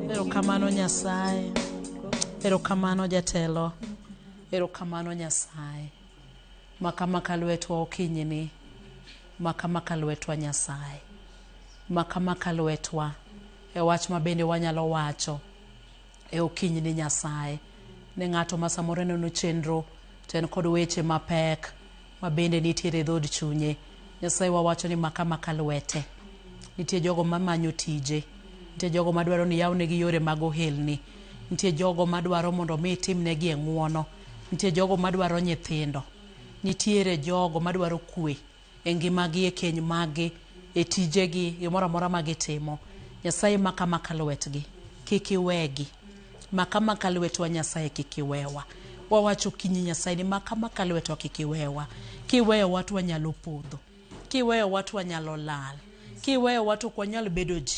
Erokamano Nyasaye, erokamano Jatelo, erokamano Nyasaye. Makamaka lwetwa okinyini, makamaka lwetwa Nyasaye. Makamaka lwetwa e wach mabende wanyalo wacho e okinyini Nyasaye. Ne ng'ato ma samoro neno chenro ten kod weche mapek mabende nitiere dhod chunye. Nyasaye wawacho ni makamaka lwete. Nitie jogo mamanyo tije, nitie jogo madwaro ni yawnegi yore mag ohelni, nitie jogo madwaro mondo mi timnegi e ng'uono, nitie jogo madwaro nyithindo, nitiere jogo madwaro kwe e ngimagi, e keny magi, e tijegi, gimoro amora ma gitimo. Nyasaye makamaka lwetgi, kik iwegi. Makamaka lwetwa Nyasaye, kik iwewa. Wawacho kinyi Nyasaye ni makamaka lwetwa kik iwewa. Kiweyo watu wanyalo podho, kiweyo watu wanyalo lal, kiweyo watu kwanyal bedo ji,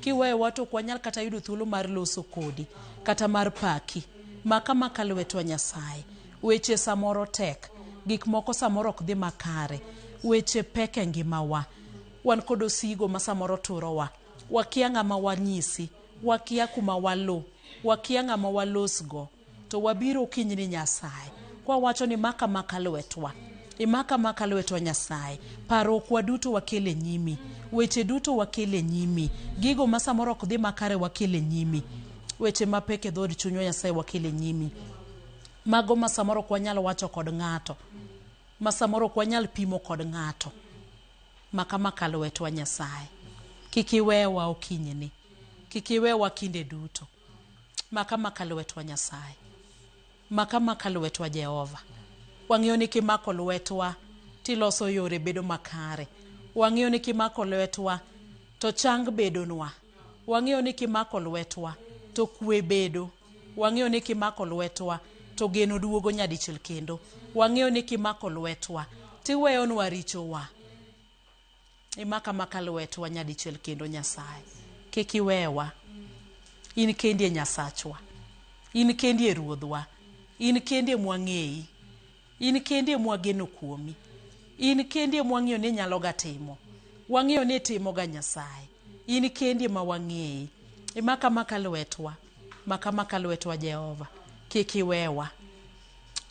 kiweyo watu kwanyal kata yudo thuolo mar loso kodi kata mar paki. Makamaka lwetwa Nyasaye. Weche samoro tek, gik moko samoro ok dhi makare, weche pek e ngimawa. Wan kod osigo ma samoro turowa, wakia ng'ama wanyisi, wakia kuma walo, wakia ng'ama walosgo, to wabiro kinyini Nyasaye kwa wacho ni makamaka lwetwa. Makamaka lwetwa Nyasaye. Parokwa duto wakele nyimi, weche duto wakele nyimi, gigo ma samoro ok dhi makare wakele nyimi, weche mapek e dhod chunywa Nyasaye wakele nyimi. Mago ma samoro kwanyalo wacho kod ng'ato, ma samoro kwanyal pimo kod ng'ato. Makamaka lwetwa Nyasaye. Kik iwewa okinyini, kik iwewa kinde duto. Makamaka lwetwa Nyasaye. Makamaka lwetwa Jehova. Wang'eyo ni kimako lwetwa tiloso yore bedo makare. Wang'eyo ni kimako lwetwa to chang bedonwa. Wang'eyo ni kimako lwetwa to kwe bedo. Wang'eyo ni kimako lwetwa to geno duogo nyadichiel kendo. Wang'eyo ni kimako lwetwa tiweyonwa richowa. Makamaka lwetwa nyadichiel kendo Nyasaye. Kik iwewa. In kendi e Nyasachwa, in kendi e Ruodhwa, in kendi e mwang'eyi, in kendi e mwageno kuomi, in kendi e mwang'eyo ni nyalo gatimo. Wang'eyo ni timo ga Nyasaye. In kendi ma wang'eyi. Makamaka lwetwa, makamaka lwetwa Jehova. Kik iwewa.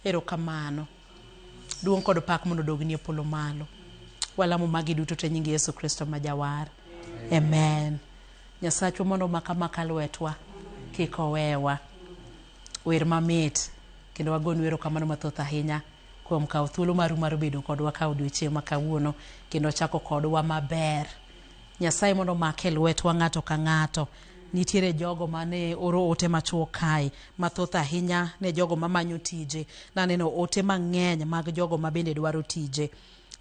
Erokamano. Duong' kod pak mondo dogni e polo malo. Walamo magi duto te nying Yesu Kristo ma Jawar. Amen. Nyasachwa mondo makamaka lwetwa kik owewa. Wer mamit kendo wagonu erokamano mathoth ahinya kuom kawo thuolo mar bedo kodwa ka odiochieng' ma kawuono kendo chako kodwa maber. Nyasaye mondo make lwetwa ng'ato ka ng'ato. Nitiere jogo mane oro ote machuo kae mathoth ahinya ne jogo mamanyo tije. Naneno ote mang'eny mag jogo ma bende dwaro tije.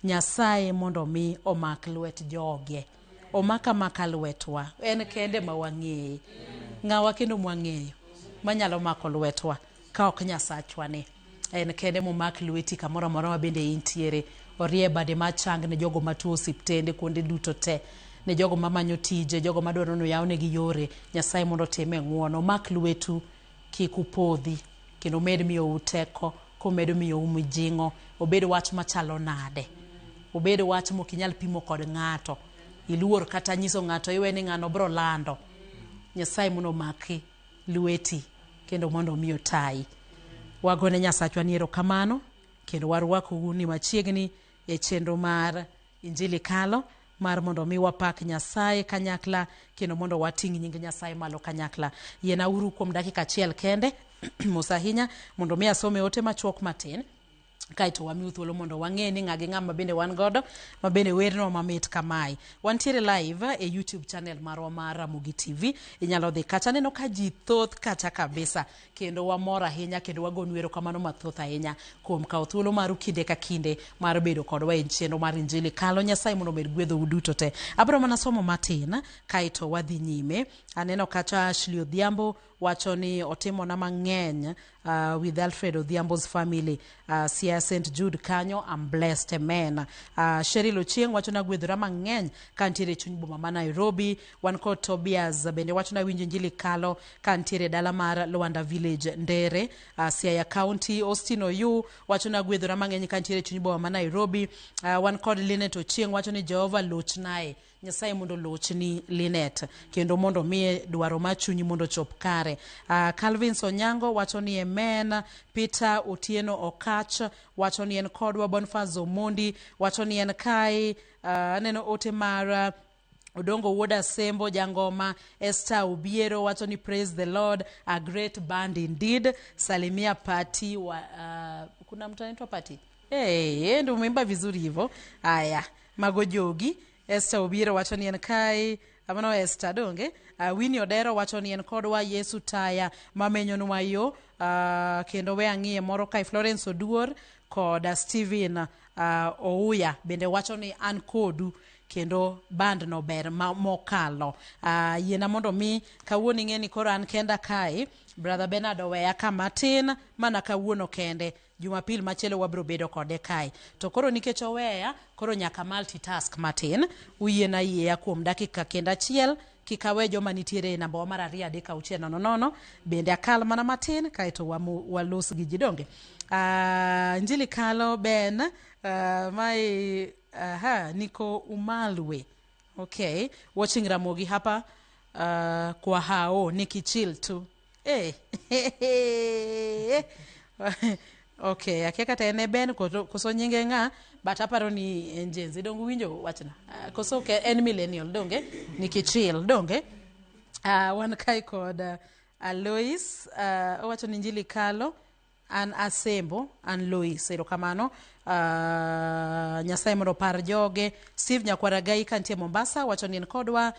Nyasaye mondo mi omak lwet joge. Omakamaka lwetwa. En kende ma wang'eye. Ng'awa kendo mwang'eyo manyalo mako lwetwa ka ok Nyasachwa ni. En kende momak lweti kamoro amora ma bende intiere. Orie bade machang ne jogo matuo osiptende kuonde duto te. Ne jogo mamanyo tije, jogo madwaro ni yawnegi yore. Nyasaye mondo time ng'uono. Mak lwetu kik upodhi kendo med miyo uteko, komedo miyo mijing'o. Obed wach machalo nade, obed wach mokinyal pimo kod ng'ato, iluor kata nyiso ng'ato iwe ni ng'ano bro lando. Nyasaye mondo maki lweti kendo mondo miyo tai. Wagone Nyasachwa ni erokamano kendo warwako uni machiegni e chenro mar Injili Kalo mar mondo mi wapak Nyasaye kanyakla kendo mondo wating' nying Nyasaye malo kanyakla. Yena uru kuom dakika achiel kende mos ahinya mondo mi asome ote machuok matin kaito wamiu thuolo mondo wang'e ni ng'a gi ng'ama bende wan godo ma bende werno mamit kamae. Wantiere live e YouTube channel marwa mar Ramogi TV. Inyalo dhi kacha, neno ka ji thoth kacha kabisa, kendo wamor ahinya kendo wagonu erokamano mathoth ahinya kuom kawo thuolo maru kinde ka kinde mar bedo kodwa e chenro mar Injili Kalo. Nyasaye mondo omed gwedhou duto te. Abro mana somo matin kaito wadhi nyime. Aneno kacha Ashley Odhiambo wacho ni otimona mang'eny with Alfred Odhiambo's family, Sia St. Jude kanyo. I'm blessed, amen. Cheryl Ochieng wacho na gwedhora mang'eny kantiere chuny boma ma Nairobi. Wan kod Tobias bende wacho na winjo Injili Kalo kantiere dala mar Luanda Village, Ndere, Siaya County. Austin Oyu wacho na gwedhora mang'eny kantiere chuny boma ma Nairobi. Wan kod Linet Ochieng wacho ni Jehova lochnae, Nyasaye mondo lochni Linet kendo mondo miye dwaro ma chunyi mondo chop kare. Calvin Sonyango wacho ni amen. Peter Otieno Okach wacho ni en kodwa. Boniface Omondi wacho ni en kai. Aneno ote mar Odongo Woda Sembo Jangoma. Esther Ubiero wacho ni praise the Lord, a great band indeed. Salimia Party kuna mtu anaitwa Party. Ndio umeimba vizuri hivyo. Haya, Magojogi. Esther Ubiero wacho ni en kai. Amano Esther donge. Winnie Odero wacho ni en kodwa. Yesu taya mamenyo nwa yo. Kendo we ang'iye moro kai. Florence Oduor kod Steven Ouya bende wacho ni an kodu kendo band no ber mokalo. Yiena mondo mi kawuono ing'e ni koro an kenda kai. Brother Bernard oweya ka matin mana kawuono kende. Jumapil machielo wabro bedo kode kai. To koro nikech oweya, koro nyaka multitask matin. Uyiena yieya kuom dakika kenda achiel. Kikawe joma nitiere namba wa mar 2 3 4 00 bende akal mana matin kaito walos gi jidonge. Injili Kalo ben niko Umalwe. Okay, watching Ramogi hapa kwa hao nikichill tu. Okay, akeka tene ben koso nyinge nga, but aparo ni enjenzi dongo winjo wachna. Koso ke en millennial donge nikichill donge. Wan kai kod Alois wacho ni Injili Kalo an Asembo an Lois erokamano. Nyasaye mondo par joge. Steve Nyakwaragai kantie Mombasa wacho ni en kodwa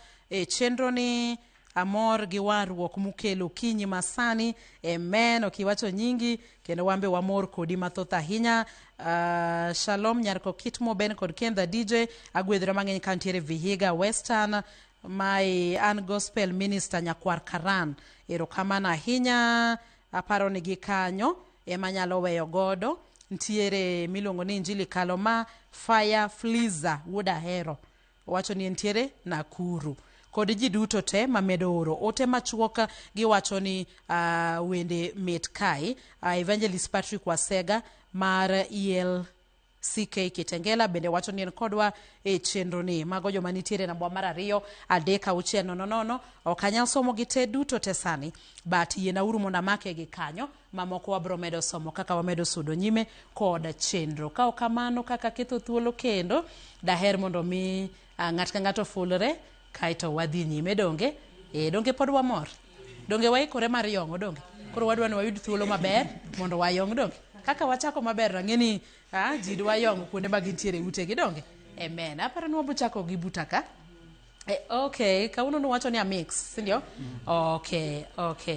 chenro ni amor gi warruok mukelo kinyi masani, amen. Okiwacho nyingi kendo wambe wamor kodi mathoth ahinya. Shalom Nyarko Kitmo ben kod Kenda DJ agwedhra mang'eny kantiere Vihiga Western. My an gospel minister Nyakwar Karan erokamano ahinya. Aparo ni gi kanyo ema nyalo weyo godo. Ntiere milongo ni Injili Kalo ma Fire Fliza Wuda Hero wacho ni ntiere Nakuru. Kod ji duto te mamedo oro ote machuoka gi wacho ni wende mit kai. Evangelist Patrick Wasega mar ELCK Kitengela bende wacho ni en kodwa chenro ni. Mago joma nitiere namba mar 2 3 6 00. Okanyal somo gi te duto te sani, but yiena uru mona make gi kanyo. Mamoko wabro medo somo kaka wamedo sudo nyime kod chenro. Ka okamano kaka ketho thuolo kendo daher mondo mi ng'at ka ng'ato fulre kaito wadhi nyime donge. Donge pod wamor. Donge waikore mar yongo donge. Koro wadwa ni wayud thuolo maber mondo wayong donge. Kaka wachako maber rang'eni ji dwa yongo kuonde ma gintiere ute gi donge. Amen. Aparo ni wabro chako gi butaka. Okay, kauno no wacho ni a mix, sindio? Okay.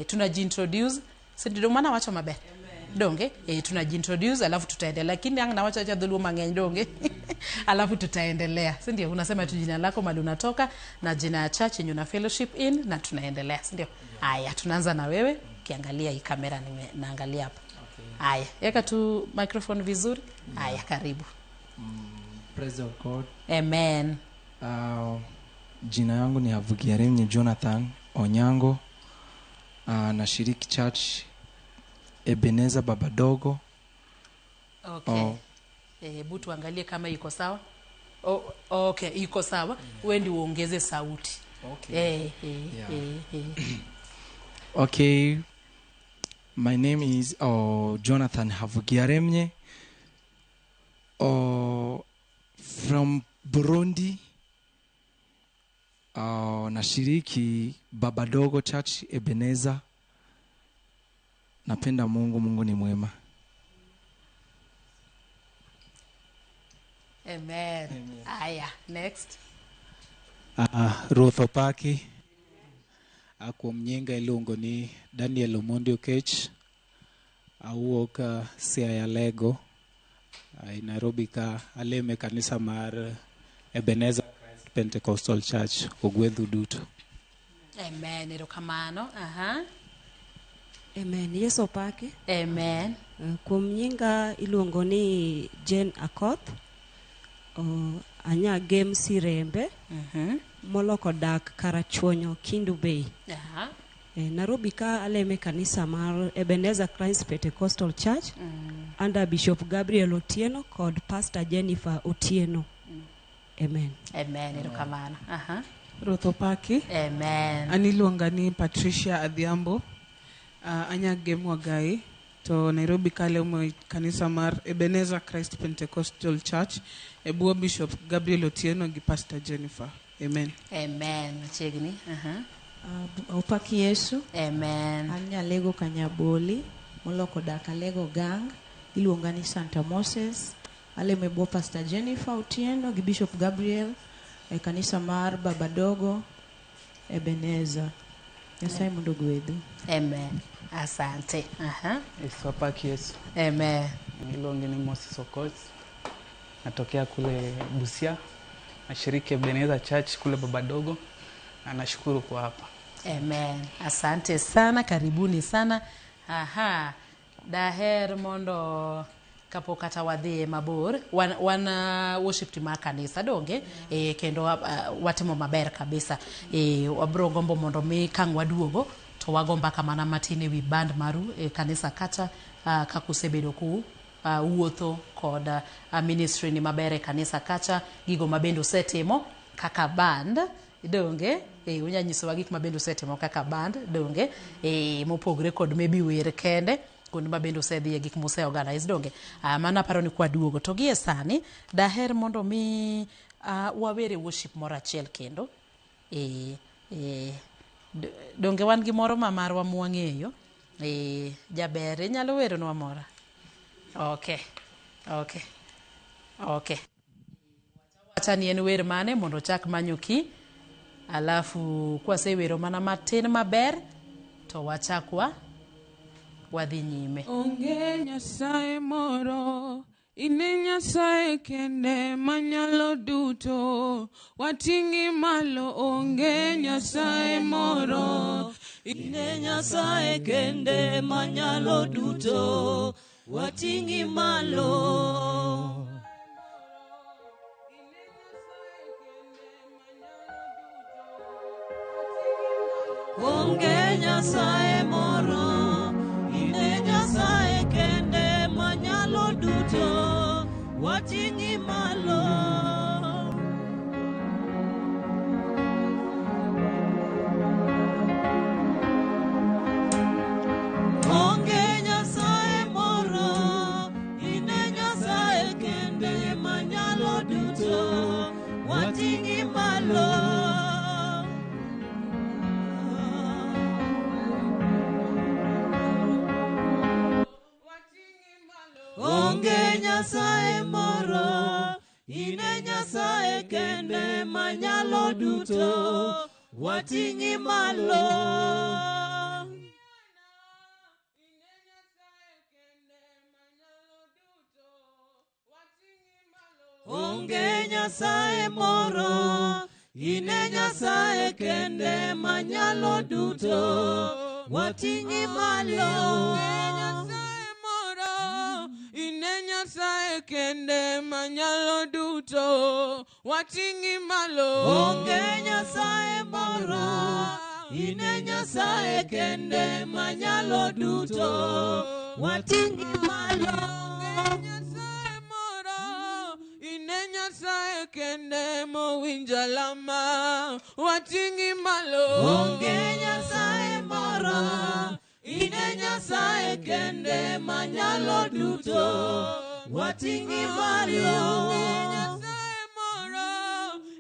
Tunajiintroduce. Sindio mana wacho maber. Donge tunajiintroduce alafu tutaendelea. Lakini ang na wacho cha dhuluo mang'eny donge. Alafu tutaendelea. Sindio unasema tu jina lako mahali unatoka na jina ya church yenye una fellowship in na tunaendelea. Sindio? Haya, tunaanza na wewe. Ukiangalia hii kamera naangalia hapa. Haya, eka tu microphone vizuri. Haya, karibu. Praise the God. Amen. Jina yangu ni Havugiaremye Jonathan Onyango. Nashiriki church Ebeneza Babadogo. Okay. Hebu tuangalie kama iko sawa. Okay, iko sawa. Wewe ndio uongeze sauti. Okay. Okay. My name is Jonathan Havugiaremye. From Burundi. Nashiriki Babadogo Church Ebeneza. Napenda Mungu, Mungu ni mwema. Amen. Aya, next. Ruth Opaki. Kuom nyinga iluongo ni Daniel Omondi Okech. Awuok Siaya Lego. Nairobi ka aleme kanisa mar Ebenezer Christ Pentecostal Church Ogwedhu duto. Amen. Erokamano. Amen. Yesu opaki. Amen. Kuom nyinga iluongo ni Jane Akoth. Anya game Sirembe. Moloko dak Karachuonyo Kindu Bay. Nairobi ka aleme kanisa mar Ebenezer Christ Pentecostal Church under Bishop Gabriel Otieno kod Pastor Jennifer Otieno. Amen. Amen. Erokamano. Ruth Opaki. Amen. Aniluonga ni Patricia Adhiambo. Anya gemwa gai to Nairobi kale umo kanisa mar Ebenezer Christ Pentecostal Church ebuo Bishop Gabriel Otieno gi Pastor Jennifer. Amen. Amen. Chegni. Opaki Yesu. Amen. Anya Lego Kanyaboli moloko dak Lego gang iluonga ni Santa Moses. Aleme bo Pastor Jennifer Otieno gi Bishop Gabriel kanisa mar Babadogo Ebenezer. Nyasaye mondo gwedhu. Amen. Asante. Opaki Yesu. Amen. Nilongi ni Moses Okoth. Natokea kule Busia. Nashiriki Ebenezer Church kule Babadogo. Na nashukuru kwa hapa. Amen. Asante sana, karibuni sana. Daher mondo kapok kata wadhi mabor wana worship team kanisa donge kendo watimo maber kabisa wabro gombo mondo mi kang waduogo to wagomba kamana matine wi band maru kanisa kata kakusebedo ku wuotho kod ministry ni maber kanisa kata gigo mabendo setimo kaka band donge unyanyiso wagik mabendo setimo kaka band donge mopogre kod maybe wer kende kundi mabendo sedhi gik mose organize donge mana paro ni kwa duogo to gie sani daher mondo mi wawere worship mora achiel kendo donge wan gi moro marwa mwang'eyo jaber inyalo wero nwa mora. Okay wacha ni en wer mane mondo chak manyoki alafu kwa sewero mana matin maber to wachakwa wadhi nyime. Onge Nyasaye moro, ine Nyasaye kende manyalo duto, wating'i malo. Onge Nyasaye moro, ine Nyasaye kende manyalo duto, wating'i malo. Onge Nyasaye moro, ine Nyasaye kende manyalo duto, wating'i malo. Onge Nyasaye moro, ine Nyasaye kende manyalo duto, wating'i malo. Onge Nyasaye moro, ine Nyasaye kende manyalo duto, wating'i malo. Onge Nyasaye moro, ine Nyasaye kende manyalo duto, wating'i malo. Ine Nyasaye kende manyalo duto, wating'i malo. Onge Nyasaye moro, ine Nyasaye kende manyalo duto, wating'i malo. Ine Nyasaye kende mowinjo lama, wating'i malo. Onge Nyasaye moro, ine Nyasaye kende manyalo duto, wating'i malo.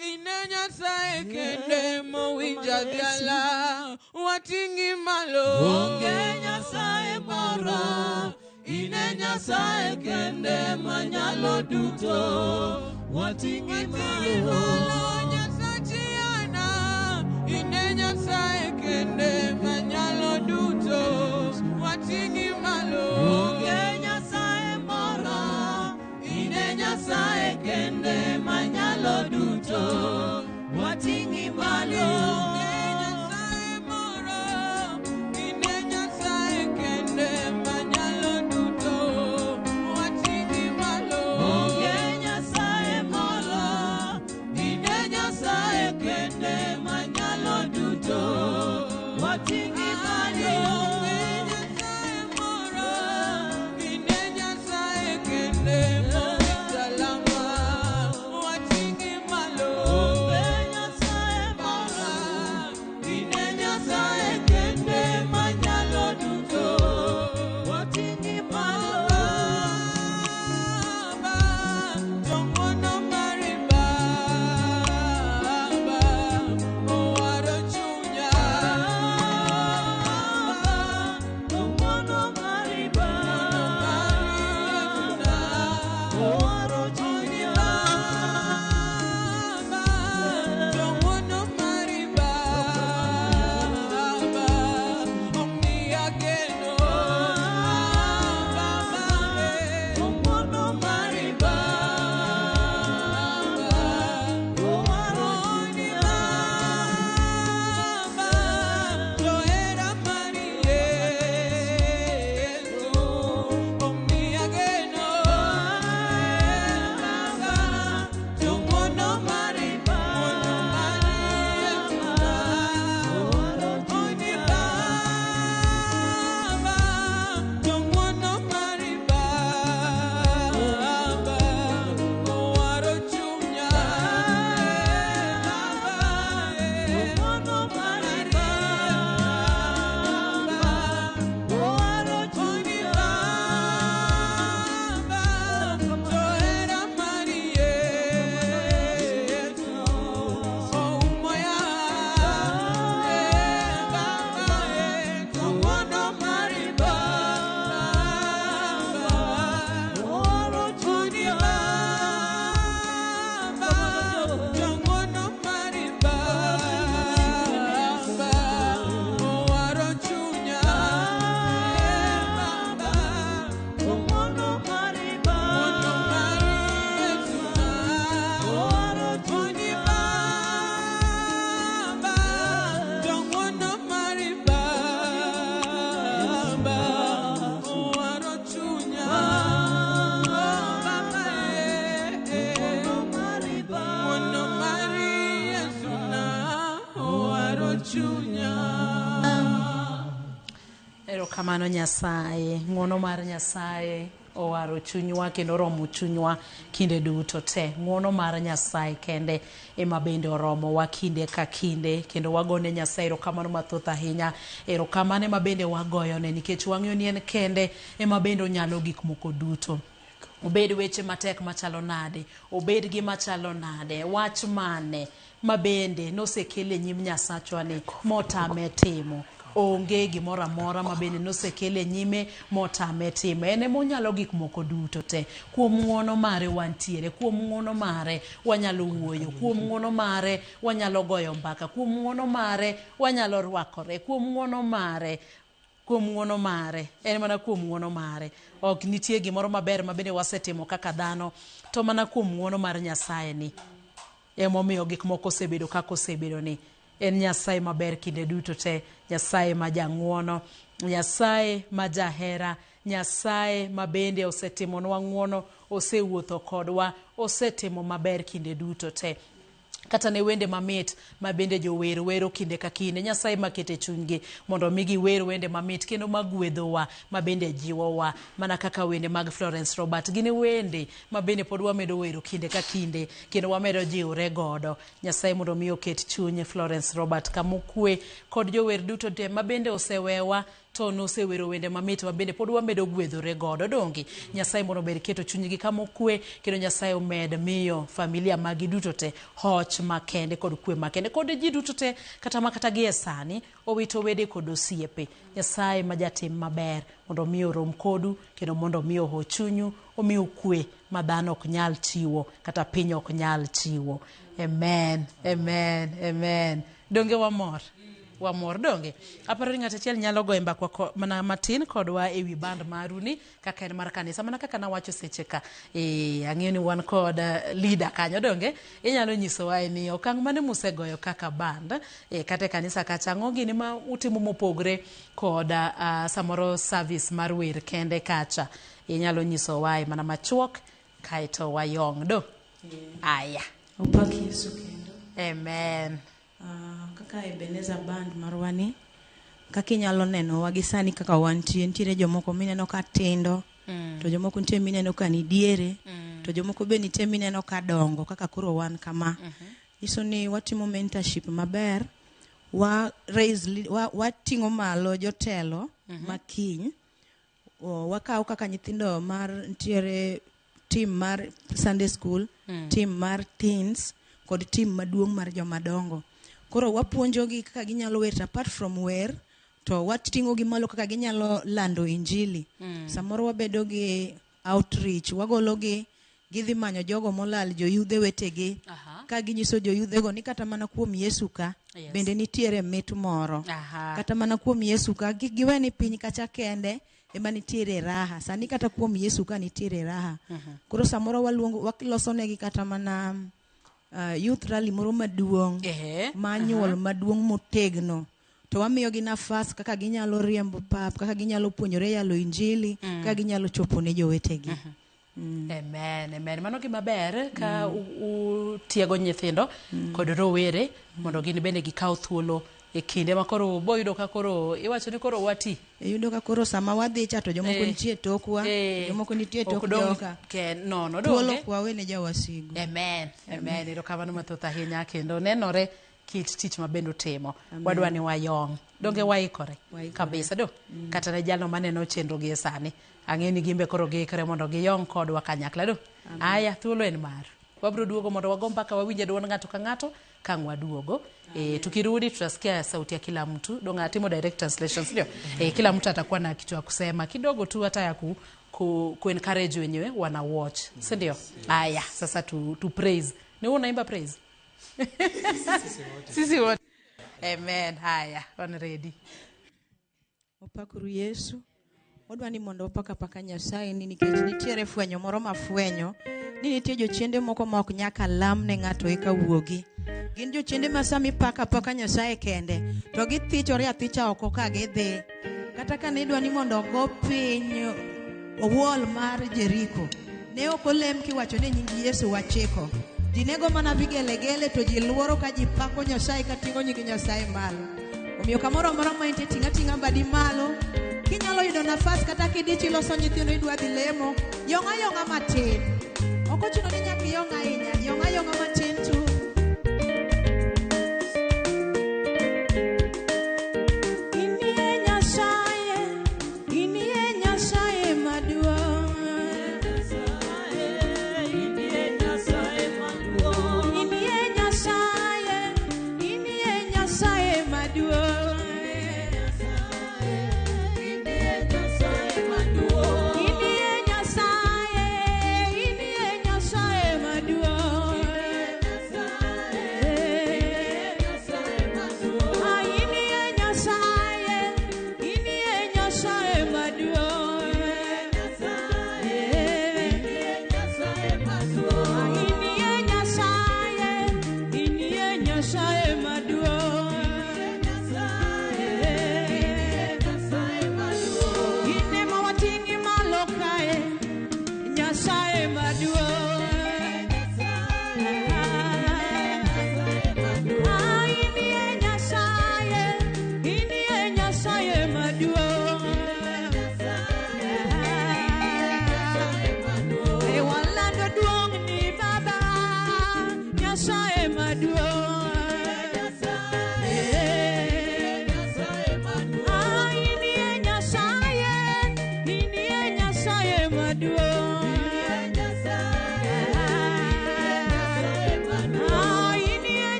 Ine Nyasaye kende mowinjo dhiala, wating'i malo. Onge Nyasaye moro, ine Nyasaye kende manyalo duto, watingi malo. Nyasachiana, ine Nyasaye kende manyalo duto, watingi malo. Onge Nyasaye moro, ine Nyasaye kende manyalo duto, watingi malo. Kamano Nyasaye, ng'wono mar Nyasaye owaro chunywa kendo romo chunywa kinde duto te. Ng'wono mar Nyasaye kende ema bende oromowa kinde ka kinde, kendo wagone Nyasaye erokamano mathoth ahinya. Erokamano ema bende wagoyone nikech wang'eyo ni en kende ema bende onyalo gik moko duto. Obed weche matek machalo nade, obed gi machalo nade, wach mane ma bende nosekele nyim Nyasachwa ni motame timo. Onge gimoro amora ma bende nosekele nyime motame timo. En ema onyalo gik moko duto te. Kuom ng'wono mare wantiere, kuom ng'wono mare wanyalo wuoyo, kuom ng'wono mare wanyalo goyo mbaka, kuom ng'wono mare wanyalo rwakore, kuom ng'wono mare en mana kuom ng'wono mare. Ok nitie gimoro maber ma bende wasetimo kaka dhano, to mana kuom ng'wono mar Nyasaye ni emomiyo gik moko osebedo kaka osebedo ni. En Nyasaye maber kinde duto te, Nyasaye ma jang'wono, Nyasaye ma jahera, Nyasaye ma bende osetimonwa ng'wono, osewuotho kodwa, osetimo maber kinde duto te. Kata ne wende mamit ma bende jower wero kinde ka kinde, Nyasaye makete chunygi mondo migi wer wende mamit kendo magwedhowa, ma bende jiwowa, mana kaka wende mag Florence Robert. Gine wende ma bende pod wamedo wero kinde ka kinde kendo wamedo jiwre godo. Nyasaye mondo mi oket chunye Florence Robert kamokwe kod jower duto te ma bende osewewa to nosewero wende mamit mabende pod wamedo gwedhore godo dongi. Nyasaye mondo ber keto chunygi kama okwe, kendo Nyasaye omed miyo familia magi duto te hoch makende kod kwe makende kod ji duto te kata makata gie sani owito wede kod osiepe. Nyasaye majatim maber mondo miyo rom kodu, kendo mondo miyo ho chunyu, omiyo kwe madhano ok nyal chiwo kata piny ok nyal chiwo. Amen, amen, amen. Donge wamor donge. Aparo ng'at achiel nyalo goyo mbaka kwa mana matin kodwa ewi band maruni kaka en mar kanisa, mana kaka nawacho seche ka ang'eyo ni wan kod leader kanyo donge. Inyalo nyisowa ni okang' mane musegoyo kaka band kata kanisa kacha, ang'o gini ma utimo mopogre kod samoro service mar wer kende kacha. Inyalo nyisowa mana machuok kaito wayong do. Aya. Opak Yesu kendo. Amen. Kaka Ebenezer band marwani, kaka inyalo neno wagisani kaka wantie, nitiere jomoko mineno ka tindo, to jomoko nitie mineno ka ni diere, to jomoko be nitie mineno ka dongo kaka koro wan kama. Iso ni watimo mentorship maber, wating'o malo jotelo makiny, wakao kaka nyithindo mar nitiere team mar Sunday school, team mar teens, kod team maduong' mar jomadongo. Koro wapuonjogi kaka ginyalo wer, apart from wer, to wating'o gi malo kaka ginyalo lando injili. Samoro wabedo gi outreach, wagologi gidhi manyo jogo molal, joyudhe wetegi, ka ginyiso joyudhe go ni kata mana kuom Yesu ka bende nitiere mit moro. Kata mana kuom Yesu ka giweni piny kacha kende ema nitiere raha. Sani kata kuom Yesu ka nitiere raha. Koro samoro walosonegi kata mana youth rally moro maduong', manual maduong' motegno, to wamiyo gi nafas kaka ginyalo riembo pap, kaka ginyalo puonjore yalo injili, kaka ginyalo chopo ne jowetegi. Amen, amen. Mano gima ber ka utiego nyithindo kod rowere mondo gin bende gikaw thuolo e kinde ma koro boyudo ka koro iwacho ni koro wati. Yudo ka koro sama wadhi cha to jomoko nitie tokwa, jomoko nitie tok joka. No, thuolo kwa wene jawasigu. Amen, amen. Ero kamano mathoth ahinya kendo nenore kit tich mabendo timo. Wadwa ni wayong. Donge waikore kabisa do. Kata ne jalo maneno chenro gi sani. Ang'eyo ni gimbe koro giikore mondo giyong kodwa kanyakla do. Aya, thuolo en mar. Wabro duogo mondo wagom mpaka wawinje duond ng'ato ka ng'ato kang' waduogo. Tukirudi tutasikia sauti ya kila mtu. Donga timo direct translations ndio. Kila mtu atakuwa na kitu ya kusema kidogo tu, hata ya ku encourage wenyewe wana watch. Si ndio? Aya, sasa tu praise. Ni wewe unaimba praise? Sisi wote. Amen. Haya, on ready. Opakuru Yesu. Odwa ni mondo paka Nyasaye ni nikech nitiere fwenyo moro mafwenyo ni nitie jochiende moko ma ok nyaka lam ne ng'ato eka wuogi. Gin jochiende ma sami paka Nyasaye kende to githichore athicha oko ka gidhi. Kata ka ne dwa ni mondo go piny wall mar Jericho, ne ok olem kiwacho ne nying Yesu wachiko. Ji nego mana vigelegele to ji luoro ka ji pako Nyasaye ka ting'o nying Nyasaye malo. Omiyo kamoro moro ma intie ting'a badi malo. Kinyalo yudo nafas kata kidichi loso nyithindo idwa dhi lemo, yonga matin. Ok ochuno ni nyaka yonga ahinya, yonga matin tu. Inie Nyasaye maduong'. Inie Nyasaye maduong'. Inie Nyasaye maduong'.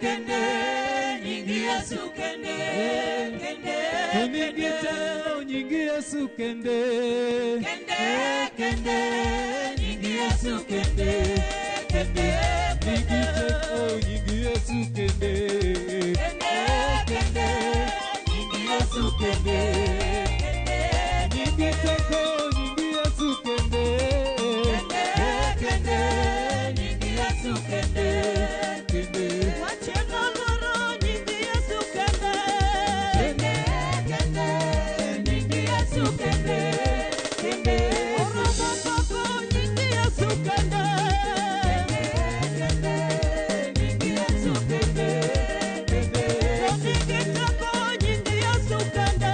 Kende nyingi Yesu kende, kende, Onigite nyingi Yesu kende, kende, kende, nyingi Yesu kende, kende, Nigite nyingi Yesu kende, kende, kende, nyingi Yesu kende, kende, Nigite nyingi Yesu kende, kende, nyingi Yesu kende, kende, wachena loro nyingi Yesu kende, kende, kende, nyingi Yesu kende, kende, oroma koko nyingi Yesu kende, kende, nyingi Yesu kende, kende, nyingi tako nyingi Yesu kende,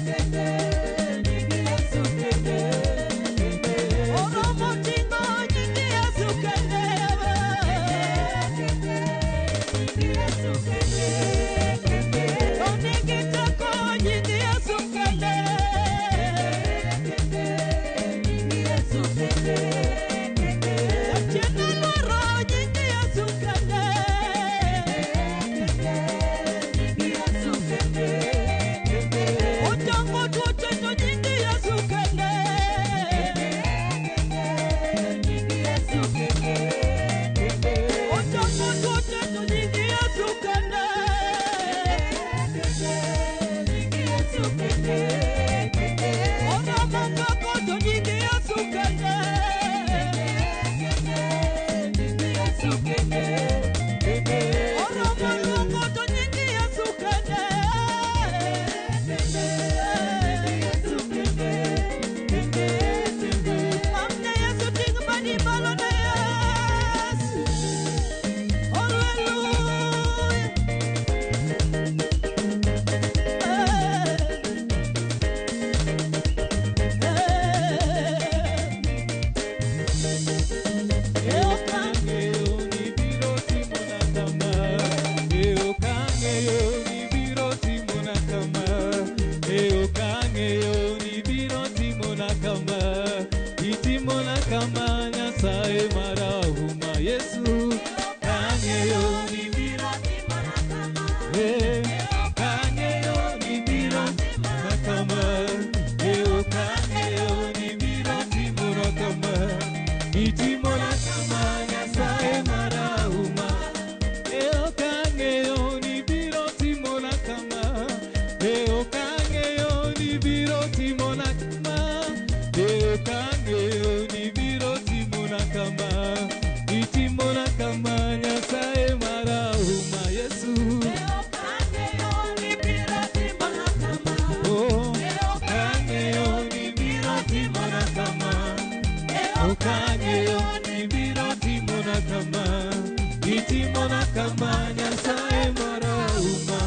kende, nyingi Yesu kende, kende, oroma tingo nyingi Yesu kende, kende, nyingi Yesu kende, kende, nyingi tako nyingi Yesu kende, kende, nyingi Yesu kende, kende, achena loro nyingi Yesu kende, kende, nyingi Yesu kende, kende, utango tuoteto nyingi Yesu kende, kende, nyingi Yesu kende, kende, utango tuoteto nyingi Yesu kende, kende, nyingi Yesu kende, kende, orama kako to nyingi Yesu kende, kende, nyingi Yesu kende, kende, orama kako to nyingi Yesu kende, kende, nyingi Yesu kende, kende, kende, amne Yesu ting bani balo na Yesu, hallelujah. Yesu kangeyo ni biro kangeyo ni biro nakama kangeyo ni biro timona kama itimona kama nyasaye marahuma kangeyo ni biro timona kama kangeyo ni biro timona kama kangeyo ni biro timona kama itimona kama nyasaye marahuma Yesu kangeyo ni biro timona kama kangeyo ni biro timona kama kangeyo ni biro timona kama itimona kama nyasaye marahuma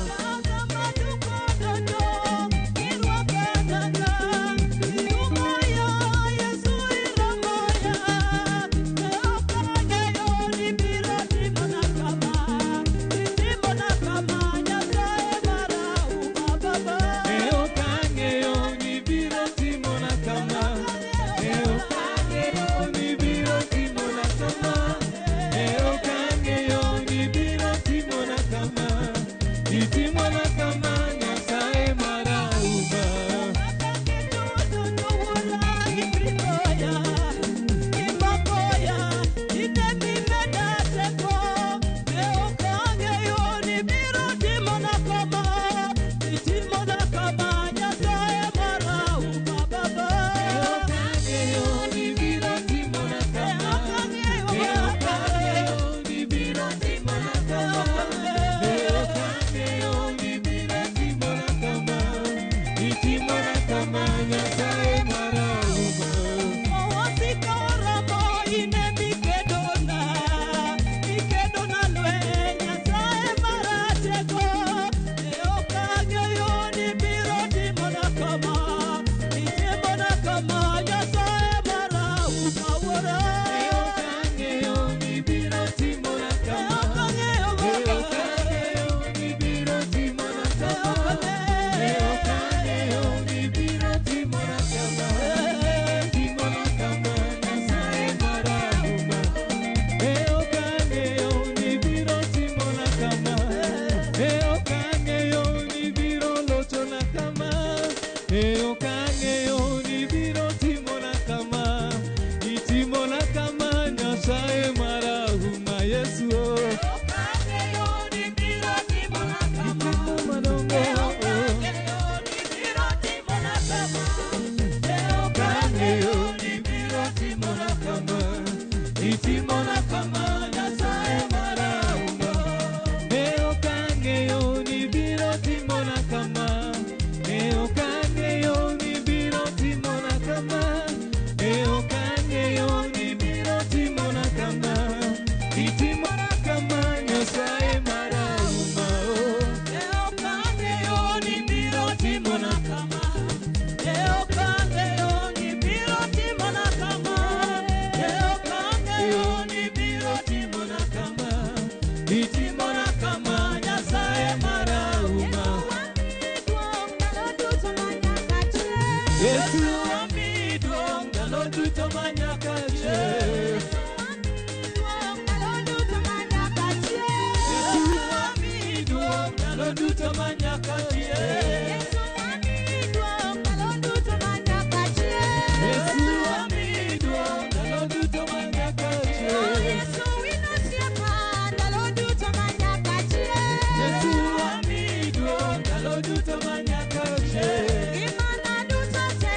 duto manyaka chieng'. Yesu wamiyi duong' ndalo duto manyaka chieng'. Yesu wamiyi duong' ndalo duto manyaka chieng'. Yesu wino osiepa ndalo duto manyaka chieng'. Yesu wamiyi duong' ndalo duto manyaka chieng'. Gimana duto te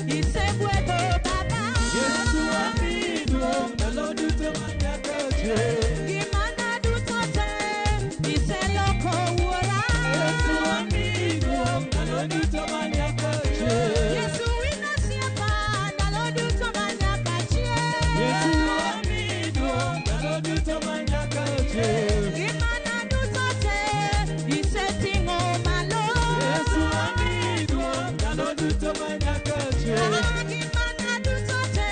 isegwedho Baba. Yesu wamiyi duong' ndalo duto manyaka chieng'. Gimana duto te iseloko Wuora. Yesu wamiyi duong' ndalo duto manyaka chieng'. Yesu wino osiepa ndalo duto manyaka chieng'. Yesu wamiyi duong' ndalo duto manyaka chieng'. Gimana duto te iseting'o malo. Yesu wamiyi duong' ndalo duto manyaka chieng'. Gimana duto te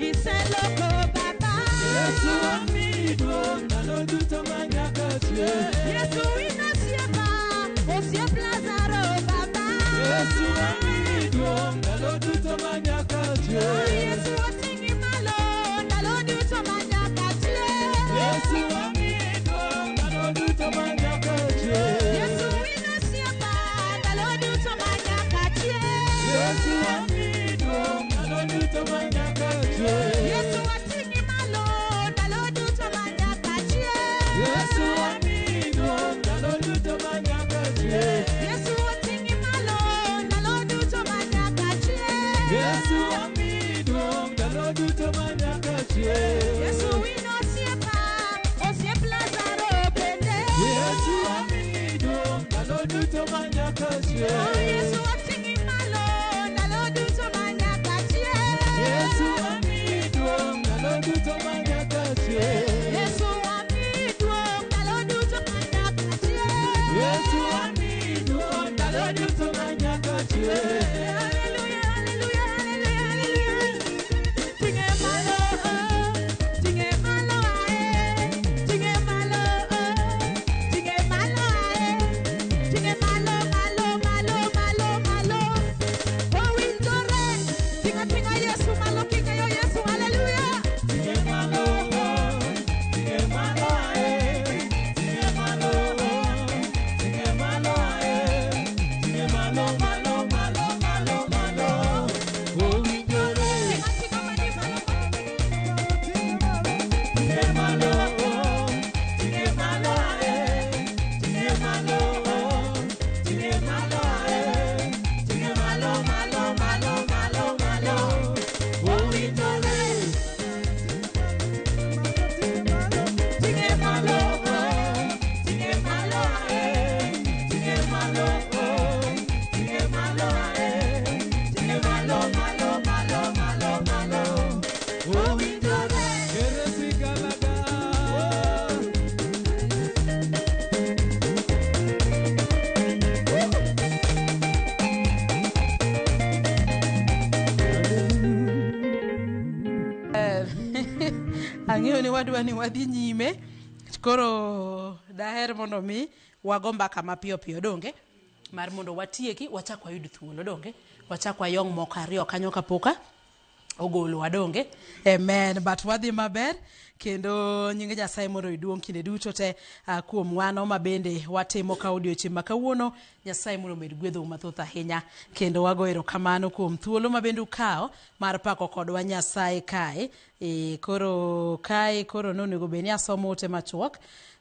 iseloko Baba. Yesu wamiyi duong' ndalo duto manyaka chieng'. Yesu wino osiepa, osiep Lazaro Baba. Yesu wamiyi duong' ndalo duto manyaka chieng'. Yesu oting'i malo ndalo duto manyaka chieng'. Yesu wamiyi duong' ndalo duto manyaka chieng'. Yesu wino osiepa ndalo duto manyaka chieng'. Yesu wamiyi duong' ndalo duto manyaka chieng'. Yesu oting'i malo ndalo duto manyaka chieng'. Yesu wamiyi duong' ndalo duto manyaka chieng'. Yesu oting'i malo ndalo duto manyaka chieng'. Yesu wamiyi duong' ndalo duto manyaka chieng'. Yesu wino osiepa, osiep Lazaro bende. Yesu wamiyi duong' ndalo duto manyaka chieng'. Yesu oting'i malo ndalo duto manyaka chieng'. Yesu wamiyi duong' ndalo duto manyaka chieng'. Yesu wamiyi duong' ndalo duto manyaka chieng'. Yesu wamiyi duong' ndalo duto manyaka chieng'. Hallelujah, hallelujah, hallelujah, hallelujah. Ting'e malo, ting'e malo ae. Ting'e malo, ting'e malo ae. Ting'e malo, malo, malo, malo, malo. Owinjore, ting'a ting'a Yesu malo, king'eyo Yesu, hallelujah. Ting'e malo, ting'e malo ae. Ting'e malo, ting'e malo ae. Ting'e malo, malo, malo, malo, malo. Owinjore. Ting'a ting'a mani malo, Ting'e malo, ting'e malo ae. Ting'e malo, ting'e malo ae. Ting'e malo, malo, malo, malo, malo. Owinjore. Ting'e malo, ting'e malo ae. Ting'e malo, ting'e malo ae. Ting'e malo, malo, malo, malo, malo. Owinjore. Eresigalaga. Ang'eyo ni wadwa ni wadhi nyime, koro daher mondo mi wago mbaka mapiyo piyo donge, mar mondo watieki wachak wayud thuolo donge, wachak wayong' moko ariyo kanyo kapoka ogolwa donge. Amen. But wadhi maber kendo nyinge Nyasaye mondo iduong' kinde duto te kuom wano ma bende watimo ka odiochieng' ma kawuono. Nyasaye mondo med gwedhou mathoth ahinya kendo wago erokamano kuom thuolo ma bende ukawo mar pako kodwa Nyasaye kae. Koro kae koro nonego bed ni asomo ote machuok,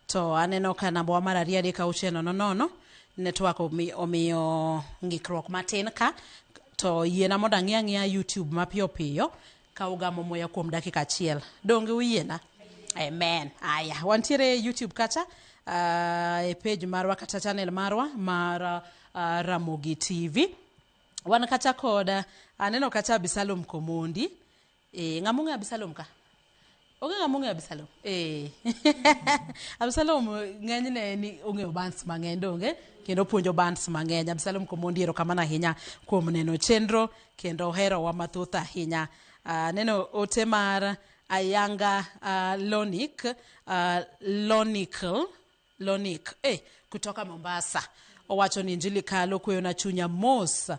to aneno ka namba wa mar 2 network omiyo ng'ikruok matin ka, to yiena mondo ang'ia YouTube mapiyo piyo ka ugamo moya kuom dakika achiel. Donge uyiena? Amen. Aya, wantiere YouTube kacha e page marwa kata channel marwa mar Ramogi TV. Wan kacha kod aneno kacha Abisalom Komondi. Ng'amunge Abisalom ka? Oge ng'amunge Abisalom? Abisalom ng'enyne ni ong'eyo bands mang'eny donge, kendo puonjo bands mang'eny. Abisalom Komondi erokamano ahinya kuom neno chenro kendo herowa mathoth ahinya. Neno ote mar Ayanga Lonik kutoka Mombasa. Owacho ni injili kalo kweyo na chunya mos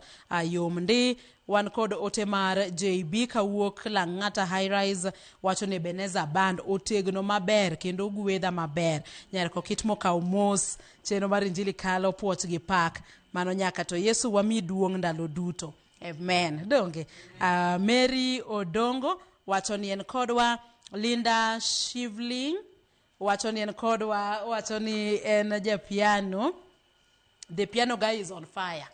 yom ndi wan kod ote mar JB kawuok Lang'ata High Rise wacho ni Ebenezer Band otegno maber kendo gwedha maber. Nyarko kit mokaw mos chenro mar Injili kalo puoch gi pak mano nyaka to Yesu wami duong' ndalo duto. Amen. Donge. Mary Odongo wacho ni en kodwa. Linda Shivling wacho ni en kodwa, wacho ni en piano. The piano guy is on fire.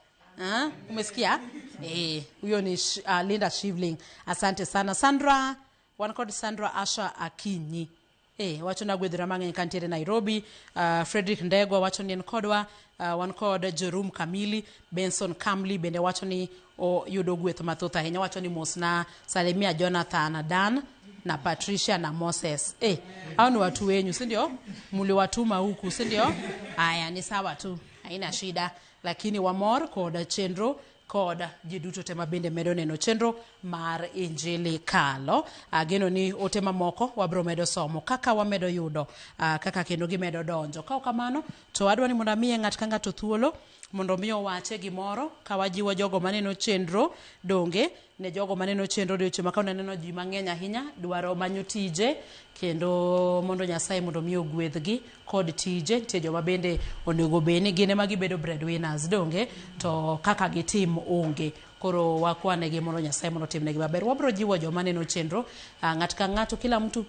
Umesikia? Huyo ni Linda Shivling. Asante sana. Sandra, wan kod Sandra Asha Akinyi. Wacho na gwedhira mang'eny kantiere Nairobi. Frederick Ndegwa wacho ni en kodwa. Wan kod Jerome Kamili. Benson Kamli bende wacho ni yudo gweth mathoth ahinya. Wacho ni mosna Salimia Jonathan Dan na Patricia na Moses. Hao ni watu wenyu, si ndio? Mliwatuma huku, si ndio? Haya ni sawa tu. Haina shida. Lakini wamor kod chenro kod jiduto tema bende medo neno chenro mar Injili kalo. Ageno ni ote mamoko wabro medo somo kaka wamedo yudo, kaka kendo gimedo donjo. Kao kamano to adwa ni mondo miye ng'at ka ng'ato thuolo mondo miyo wache gimoro ka wajiwo jogo maneno chenro. Donge ne jogo maneno chenro dioche maka unaneno ji mang'eny ahinya dwaro manyo tije kendo mondo Nyasaye mondo miyo gwedhgi kod tije. Tie joma bende onego beni gine ma gibedo breadwinners. Donge to kaka gitim onge. Koro wakwanegi mondo Nyasaye mondo timnegi maber. Wabro jiwo joma neno chenro ng'at ka ng'ato, kila mtu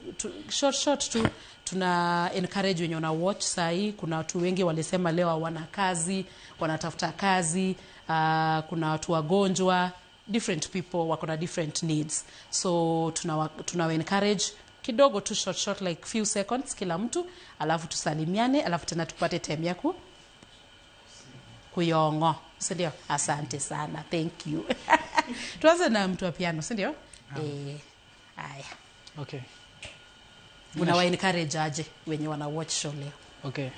short tu tuna encourage wenye na watch sahi. Kuna watu wengi walisema leo wana kazi, wanatafuta kazi, kuna watu wagonjwa, different people wako na different needs. So tuna encourage kidogo tu short like few seconds kila mtu, alafu tusalimiane, alafu tena tupate time ya kuyongo. Sindio? Asante sana. Thank you. Tuanze na mtu wa piano, sindio? Haya. Okay. Unawa encourage aje wenye wana watch show leo? Okay.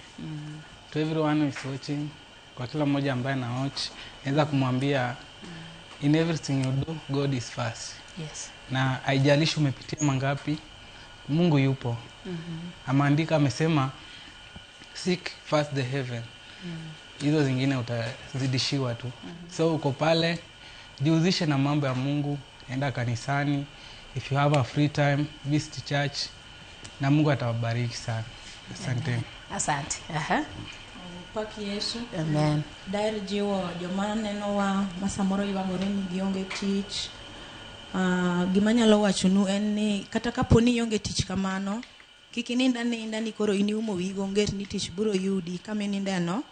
To everyone who is watching, kwa kila mmoja ambaye na watch, naweza kumwambia in everything you do, God is first. Yes. Na haijalishi umepitia mangapi, Mungu yupo. Ameandika, amesema seek first the heaven. Hizo zingine utazidishiwa tu. So uko pale, jihusishe na mambo ya Mungu, enda kanisani. If you have a free time, visit church. Na Mungu atawabariki sana. Asante. Asante. Paki Yesu. Amen. Dair jiwo joma neno wa masamoro ywagore ni gionge tich. Gima nyalo wachonu en ni kata kaponi ionge tich kamano, kiki ninda ni koro iniumo wigo nger ni tich buro yudi kame nindeno.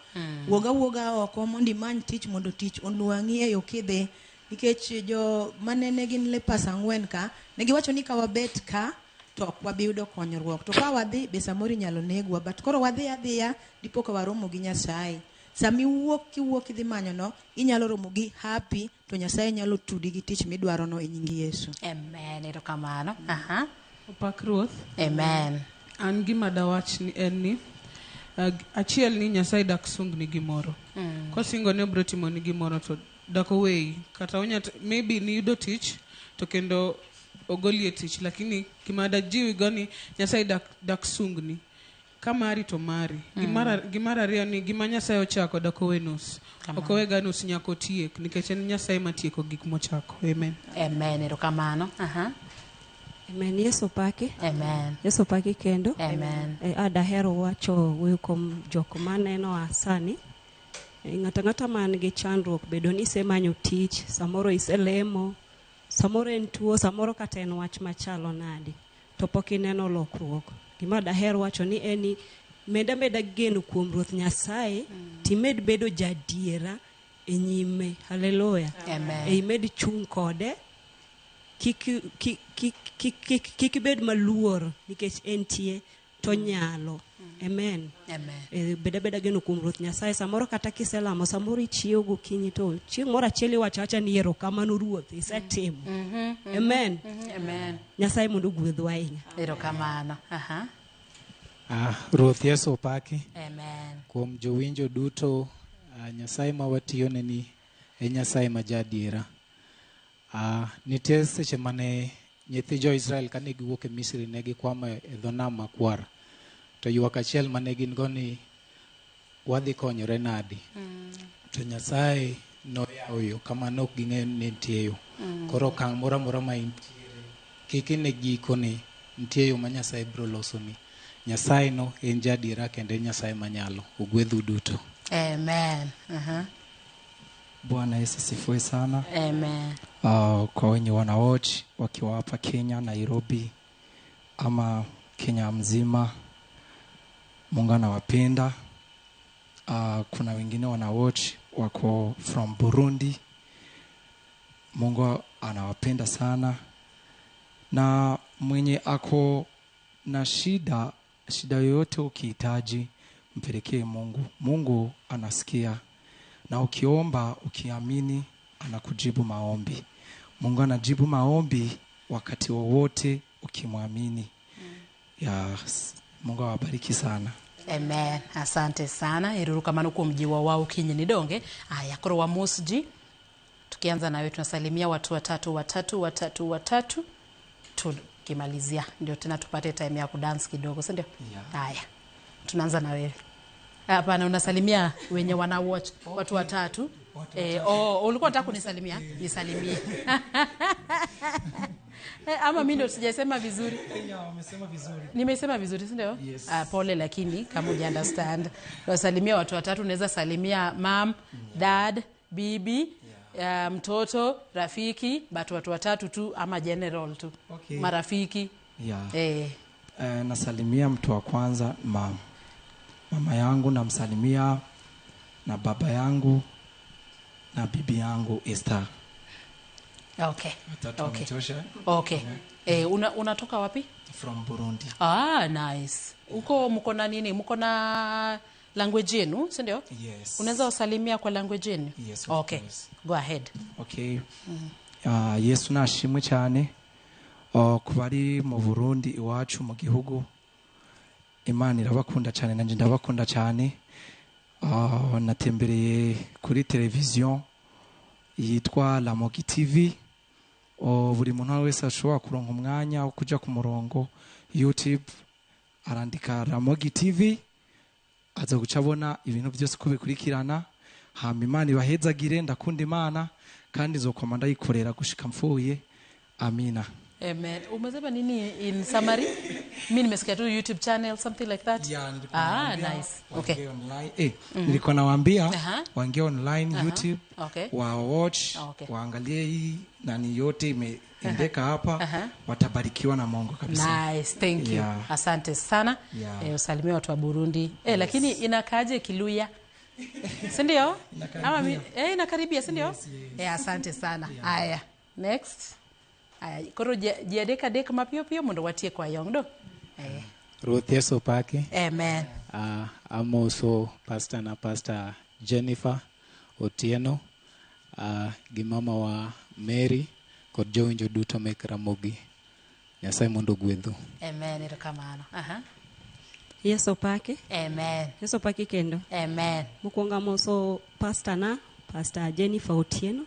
Woga oko mondi many tich mondo tich onwang'i e yo kidhi. Nikech jo manene gin lepas ang'wen ka, negi wacho ni ka wabet ka to ok wabi yudo konyruok. To ka wadhi be samori nyalo negwa, but koro wadhi adhiya dipo ka waromo gi Nyasaye. Sami kiwuok idhi manyo no, inyalo romo gi happy to Nyasaye nyalo tudi gi tich midwaro no e nying Yesu. Amen. Erokamano. Opak Ruoth. Amen. An gima dawach ni en ni achiel ni Nyasaye dak sung ni gimoro. Kosingo ne obro timo ni gimoro to dako wei. Kata maybe ni yudo tich to kendo ogolie tich, lakini kimada jiwi goni Nyasaye dak sung ni. Kamari to mari. Gimara riyo ni gima Nyasaye ochako dako wenus. Okowe ganus nyako tiek. Nikech en Nyasaye matieko gik mochako. Amen. Amen. Erokamano. Amen. Yesu paki. Amen. Yesu paki kendo. Amen. Adahero wacho wuoyo kuom jok maneno asani. Ng'ata man gi chandruok bedo ni semanyo tich, samoro iselemo, samoro en tuo, samoro kata en wach machalo nadi, to pok ineno lokruok. Gima daher wacho ni eni meda geno kuom Ruoth Nyasaye, timed bedo jadiera e nyime. Haleluya. Amen. Imed chung kode, kik bed maluor nikech entie to nyalo. Amen. Amen. Beda geno kuom Ruoth Nyasaye. Samoro kata kiselamo, samoro ichiewo gokinyi to chieng' moro achiel iwacho ni erokamano Ruoth isetimo. Amen. Amen. Nyasaye mondo gwedhwa ahinya. Erokamano. Ruoth Yesu paki. Amen. Kuom jowinjo duto, Nyasaye ma watiyone ni e Nyasaye ma jadiera. Nitie seche mane nyithi jo Israel kane giwuok e Misri ne gikwamo e dho nam makwar. To ywak achiel mane gin go ni wadhi konyore nadi. To Nyasaye noyawo kama nok ging'eyo ni nitie yo. Koro okang' moro amora ma intiere kik ine gikone nitie yo ma Nyasaye biro losoni. Nyasaye no en jadiera kendo en Nyasaye manyalo. Ogwedhu duto. Amen. Bwana Yesu asifiwe sana. Amen. Kwa wenye wana watch wakiwa hapa Kenya, Nairobi ama Kenya mzima, Mungu anawapenda. Kuna wengine wana watch wako from Burundi, Mungu anawapenda sana. Na mwenye ako na shida yoyote ukihitaji mpelekee Mungu. Mungu anasikia. Na ukiomba, ukiamini, anakujibu maombi. Mungu anajibu maombi wakati wowote ukimwamini. Yes. Mungu awabariki sana. Amen. Asante sana. Irurukamano kwa mji wa Ukinyi ni donge. Aya, koro wa musji. Tukianza na wewe tunasalimia watu watatu. Tukimalizia ndio tena tupate time ya kudance kidogo, si ndio? Yeah. Aya. Tunaanza na wewe. Hapana, unasalimia wenye wana watch watu watatu. Ulikuwa unataka kunisalimia? Nisalimie. Ama mimi ndio sijasema vizuri. Umesema vizuri. Nimesema vizuri, si ndio? Yes. Pole, lakini kama uja understand. Wasalimia watu watatu, unaweza salimia mom, dad, bibi, mtoto, rafiki, watu watatu tu ama general tu. Okay. Marafiki. Yeah. Nasalimia mtu wa kwanza mama yangu, namsalimia, na baba yangu na bibi yangu Esther. Okay. Watatu wametosha. Okay. Unatoka wapi? From Burundi. Nice. Uko mko na nini? Mko na language yenu, si ndio? Yes. Unaweza usalimia kwa language yenu? Yes, okay. Course. Go ahead. Okay. Yesu nashimwe cyane. Kubari mu Burundi iwacu mu gihugu. Imana irabakunda cyane, nanje ndabakunda cyane. Natembereye kuri television yitwa Lamogi TV. Buri muntu wese ashobora kuronka umwanya wo kuja ku murongo YouTube arandika Lamogi TV, aza gucabona ibintu byose ko bikurikirana. Hama Imana ibahezagire, ndakunda Imana kandi nzokoma ndayikorera gushika mfuye. Amina. Amen. Umesema nini in summary? Mimi nimesikia tu YouTube channel, something like that. Yeah, nice. Okay. Online. Nilikuwa nawaambia waingie online YouTube. Okay. Wa watch, waangalie hii nani yote imeendeka hapa. Watabarikiwa na Mungu kabisa. Nice, thank you. Yeah. Asante sana. Usalimie watu wa Burundi. Yes. Lakini inakaaje Kiluya? Si ndio? Ama inakaribia, si ndio? Yes. Asante sana. Haya. Next. Aya, koro deka mapio mundo watie kwa yongdo. Ruth Yesu pake. Amen. I'm also Pastor Jennifer Otieno, gimama wa Mary kod jowinjo duto mek Ramogi. Nyasaye mondo gwedhu. Amen. Erokamano. Yesu pake. Amen. Yesu pake kendo. Amen. Mukwonga moso Pastor Jennifer Otieno.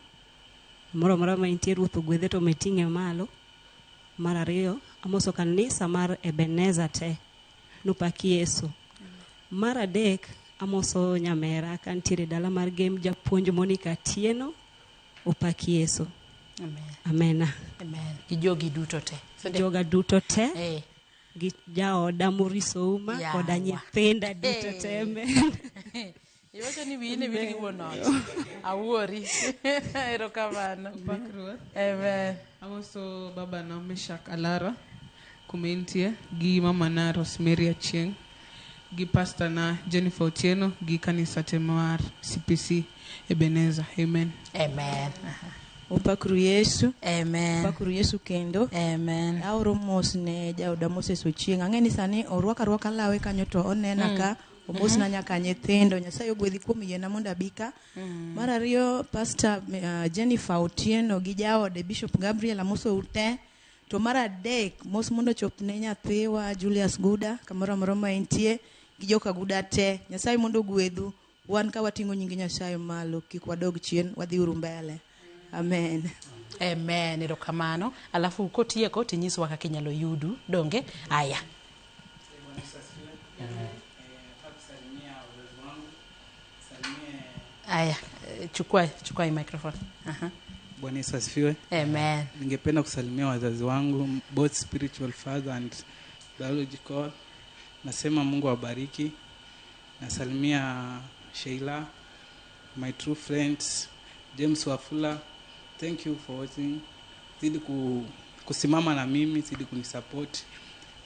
Moro ma intie Ruth gwedhe to metinge malo. Mar ariyo amoso kanisa mar Ebenezer te nupaki Yesu. Mar adek amoso nyamera kantiere dala mar game japuonj Monica Tieno upaki Yesu. Amen. Amen. Gijogi duto te. Joga duto te. Gi jaoda Muriso Uma koda nyithinda duto te. Amen. Iwacho ni wine wili giwonot. Awuori. Erokamano. Pakruoth. Amen. Amoso baba na Meshak Alara kumentie gi mama na Rosemary Achieng gi pastor na Jennifer Otieno gi kanisa temar CPC Ebenezer. Amen. Amen. Upakru Yesu. Amen. Upakru Yesu kendo. Amen. Aoro mos ne jaoda Moses Ochieng. Ang'eni sani orwaka lawe kanyo to onena ka omos na nyaka nyithindo. Nyasaye ogwedhi kuom yiena mondo abika. Mar ariyo Pastor Jennifer Otieno gi jaode Bishop Gabriel amoso ute. To mar adek mos mondo chop ne nyathiwa Julius Guda kamoro amoro ma entie gi joka Guda te. Nyasaye mondo gwedhu. Wan ka wating'o nying Nyasaye malo kik wadog chien, wadhi uru mbele. Amen. Amen. Erokamano. Alafu kotieko tinyiswa kaka inyalo yudu donge. Aya. Aya, chukua hii microphone. Aha. Bwana Yesu asifiwe. Amen. Ningependa kusalimia wazazi wangu, both spiritual father and biological. Nasema Mungu awabariki. Nasalimia Sheila, my true friends, James Wafula. Thank you for watching. Zidi kusimama na mimi, zidi kunisupport.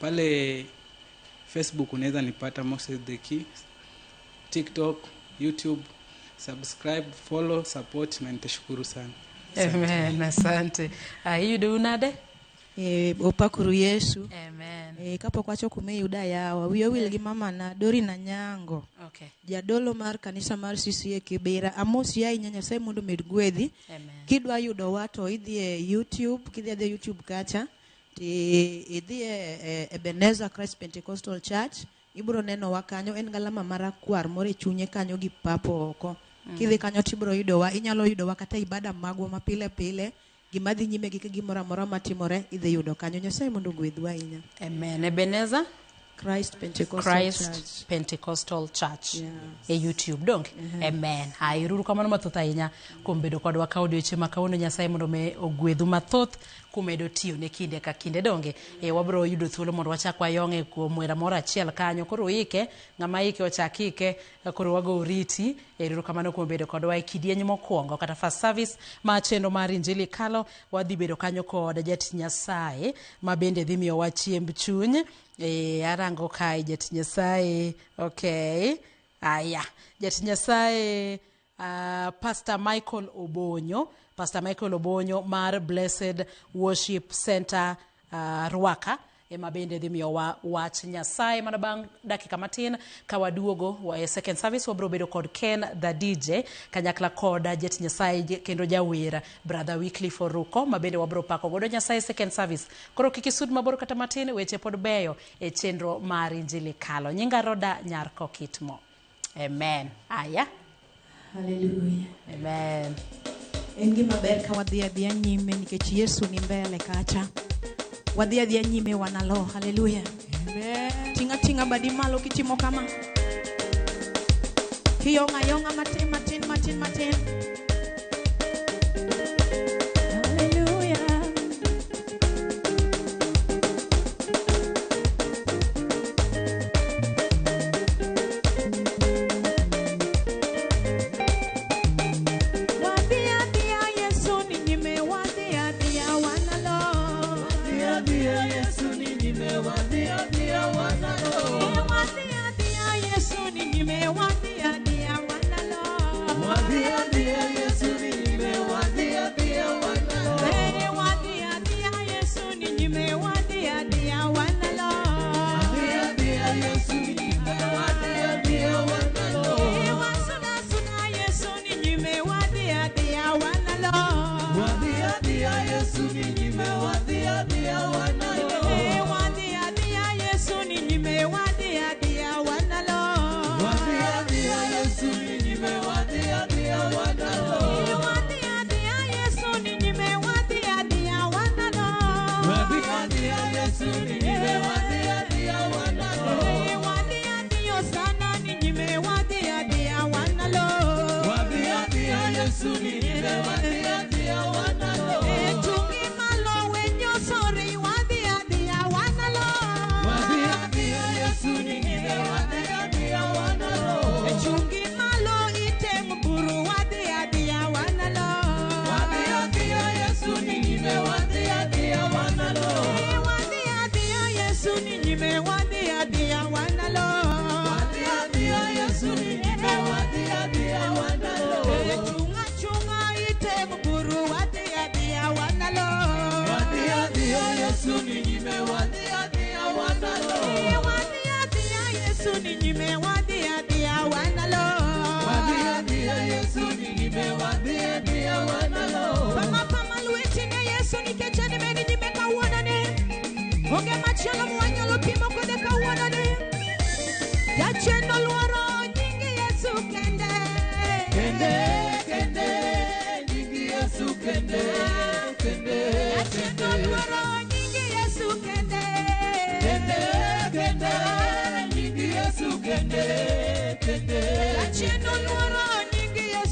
Pale Facebook unaweza nipata Moses the Key. TikTok, YouTube, subscribe, follow, support na nitashukuru sana. Amen. Asante. Hiyo do unade? Opakuru Yesu. Amen. Kapo kwacho kumeyuda yawa. Wiyo wil gi mama na Dori na Nyango. Okay. Jadolo mar kanisa mar CCA Kibera. Amosi ya inyanya sai mundu medgwedhi. Amen. Kidwa yudo wato idhi YouTube, kidhi YouTube kacha. Idhi Ebenezer Christ Pentecostal Church. Ibro neno wakanyo en galama marakwar more chunye kanyo gi papo oko. Kidhi kanyo tibro yudo wa inyalo yudo wa kata ibada magwa mapile pile. Gimadhi nyime gi gimora mora matimore idhi yudo kanyo. Nyasaye mondo gwedhwa inya. Amen. Ebenezer Christ Pentecostal Church. Yeah. YouTube dong. Amen. Iruru kamano mathoth ahinya kuom bedo kodwa ka odiochieng' ma kawuono. Nyasaye mondo me ogwedhu mathoth kumedo tiyo ne kinde ka kinde donge. Wabro yudo thuolo mondo wachak wayong'e kuom wera moro achiel kanyo. Koro ike ng'ama ike ochak ike koro wago oriti. Iruru kamano kuom bedo kodwa e kidieny mokwongo kata first service ma chenro mar Injili kalo. Wadhi bedo kanyo kod jatich Nyasaye ma bende dhi miyo wa chiemb chuny. Arango kai jatich Nyasaye. Okay. Jatich Nyasaye Pastor Michael Obonyo mar Blessed Worship Center Ruaka. Ema bende dhi miyo wach Nyasaye mana bang' dakika matin ka waduogo second service wabro bedo kod Ken the DJ kanyakla kod jatich Nyasaye kendo jawer Brother Wycliffe Oruko ma bende wabro pako godo Nyasaye second service. Koro kikisud maboro kata matin weche pod beyo e chenro mar Injili kalo. Nyinga Roda Nyarko Kitmo. Amen. Hallelujah. Amen. Engi maber ka wadhi adhiya nyime nikech Yesu ni mbele kacha. Wadhi adhiya nyime wanalo. Hallelujah. Amen. Tinga badi malo kitimo kama. Kiyonga matin.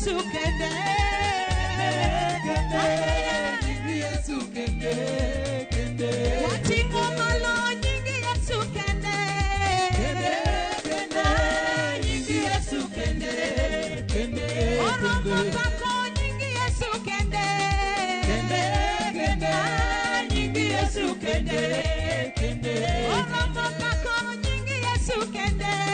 Yesu kende. Nyingi Yesu kende. Watingo malo nyingi Yesu kende. Nyingi Yesu kende. Oromo kako nyingi Yesu kende. Nyingi Yesu kende. Oromo kako nyingi Yesu kende.